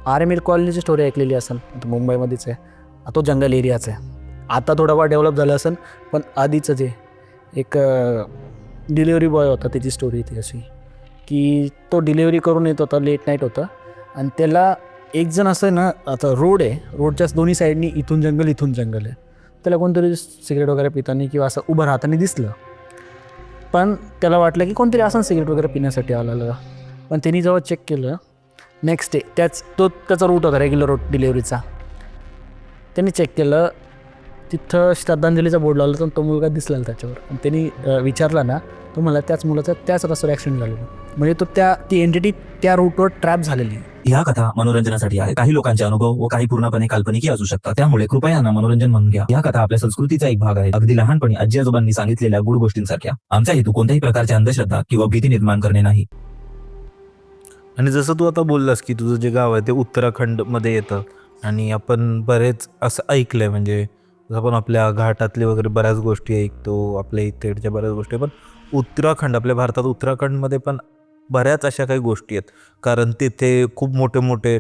आर्मीर कॉलनीची story ऐकलेली असेल, आता मुंबईमध्येच आहे. तो जंगल एरियाच आहे. आता थोडाफार डेव्हलप झालं असेल, पण आधीचं जे एक डिलिव्हरी बॉय होता त्याची स्टोरी ती अशी की तो डिलिव्हरी करून येत होता, लेट नाईट होतं आणि त्याला एक जण असं ना, आता रोड आहे, रोडच्याच दोन्ही साईडनी इथून जंगल आहे. त्याला कोणतरी सिगरेट वगैरे पितानी किंवा असं उभं राहताना दिसलं, पण त्याला वाटलं की कोणतरी असं सिगरेट वगैरे पिण्यासाठी आलेलं. पण त्यांनी जेव्हा चेक केलं नेक्स्ट डे, त्याचा रूट होता रेग्युलर रूट डिलिव्हरीचा. त्यांनी चेक केलं, तिथं श्रद्धांजलीचा बोर्ड लावला तर तो मुलगा दिसला त्याच्यावर. आणि त्यांनी विचारला ना, तो मला त्याच मुलाचा त्याच रस्त्यावर ॲक्सिडेंट झालेला. म्हणजे तो ती एंटिटी त्या रूटवर ट्रॅप झालेली. ह्या कथा मनोरंजनासाठी आहे. काही लोकांचे अनुभव व काही पूर्णपणे काल्पनिकही असू शकतात. त्यामुळे कृपया यांना मनोरंजन म्हणून घ्या. या कथा आपल्या संस्कृतीचा एक भाग आहे, अगदी लहानपणी आजी आजोबांनी सांगितलेल्या गुड गोष्टींसारख्या. आमचा हेतू कोणत्याही प्रकारच्या अंधश्रद्धा किंवा भीती निर्माण करणे नाही. आणि जसं तू आता बोललास की तुझं जे गाव आहे ते उत्तराखंडमध्ये येतं आणि आपण बरेच असं ऐकलंय, म्हणजे जसं आपण आपल्या घाटातले वगैरे बऱ्याच गोष्टी ऐकतो, आपल्या इकडच्या बऱ्याच गोष्टी, पण उत्तराखंड, आपल्या भारतात उत्तराखंडमध्ये पण बऱ्याच अशा काही गोष्टी आहेत. कारण तिथे खूप मोठे मोठे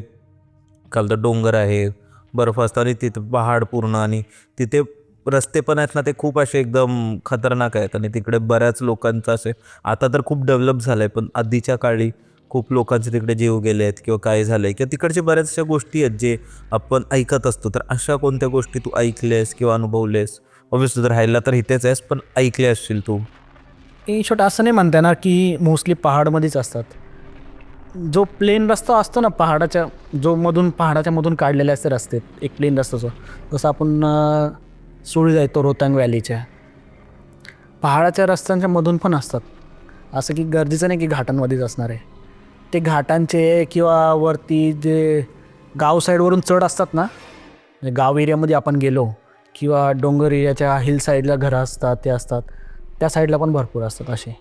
तर डोंगर आहे, बर्फ असतं आणि तिथे पहाड पूर्ण, आणि तिथे रस्ते पण आहेत ना ते खूप असे एकदम खतरनाक आहेत. आणि तिकडे बऱ्याच लोकांचं असे, आता तर खूप डेव्हलप झालं आहे, पण आधीच्या काळी खूप लोकांचे तिकडे जीव गेले आहेत किंवा काय झालं आहे, किंवा तिकडचे बऱ्याचशा गोष्टी आहेत जे आपण ऐकत असतो. तर अशा कोणत्या गोष्टी तू ऐकलेस किंवा अनुभवलेस? ऑब्व्हियसली तर राहायला तर इथेच आहेस, पण ऐकले असशील तू. छोटं असं नाही म्हणता येणार की मोस्टली पहाडमध्येच असतात. जो प्लेन रस्ता असतो ना पहाडाच्या, पहाडाच्या मधून काढलेले असते रस्ते, एक प्लेन रस्ता, जसं आपण सुळी जायतो रोहतांग व्हॅलीच्या, पहाडाच्या रस्त्यांच्या मधून पण असतात. असं की गरजेचं नाही की घाटांमध्येच असणार आहे. ते घाटांचे किंवा वरती जे गाव साईडवरून चढ असतात ना, गाव एरियामध्ये आपण गेलो किंवा डोंगर एरियाच्या हिल साईडला घरं असतात, ते असतात, त्या साईडला पण भरपूर असतात असे.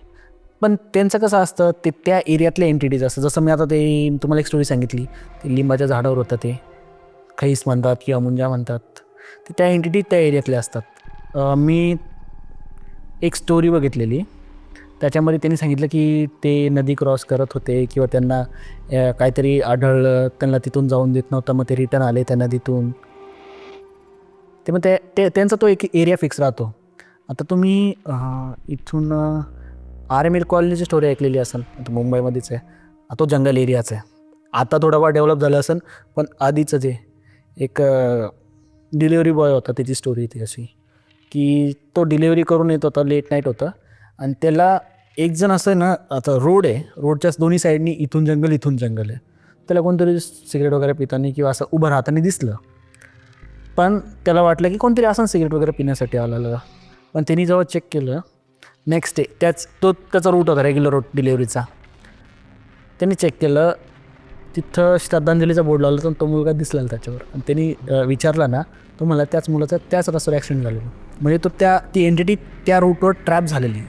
पण त्यांचं कसं असतं, ते त्या एरियातले एंटिटीज असतात. जसं मी आता ते तुम्हाला एक स्टोरी सांगितली, ते लिंबाच्या झाडावर होतं, ते खैस म्हणतात किंवा मुंजा म्हणतात, ते त्या एंटिटी त्या एरियातले असतात. मी एक स्टोरी बघितलेली, त्याच्यामध्ये त्यांनी सांगितलं की ते नदी क्रॉस करत होते किंवा त्यांना काहीतरी आढळलं, त्यांना तिथून जाऊन देत नव्हतं, मग ते रिटर्न आले त्या नदीतून. ते मग त्यांचा तो एक एरिया फिक्स राहतो. आता तुम्ही इथून आर्मीर कॉलनीची स्टोरी ऐकलेली असेल, आता मुंबईमध्येच आहे. तो जंगल एरियाच आहे. आता थोडाफार डेव्हलप झालं असेल, पण आधीचं जे एक डिलिव्हरी बॉय होता त्याची स्टोरी ती अशी की तो डिलिव्हरी करून येत होता, लेट नाईट होतं आणि त्याला एक जण असं ना, आता रोड आहे, रोडच्याच दोन्ही साईडनी इथून जंगल आहे. त्याला कोणतरी सिगरेट वगैरे पितानी किंवा असं उभं राहताना दिसलं, पण त्याला वाटलं की कोणतरी असं सिगरेट वगैरे पिण्यासाठी आलेलं. पण त्यांनी जेव्हा चेक केलं नेक्स्ट डे, त्याचा रूट होता रेग्युलर रूट डिलिव्हरीचा. त्यांनी चेक केलं, तिथं श्रद्धांजलीचा बोर्ड लावला तर तो मुलगा दिसला त्याच्यावर. आणि त्यांनी विचारला ना, तो मला त्याच मुलाचा त्याच रस्त्यावर ॲक्सिडेंट झालेला. म्हणजे ती एंटिटी त्या रूटवर ट्रॅप झालेली.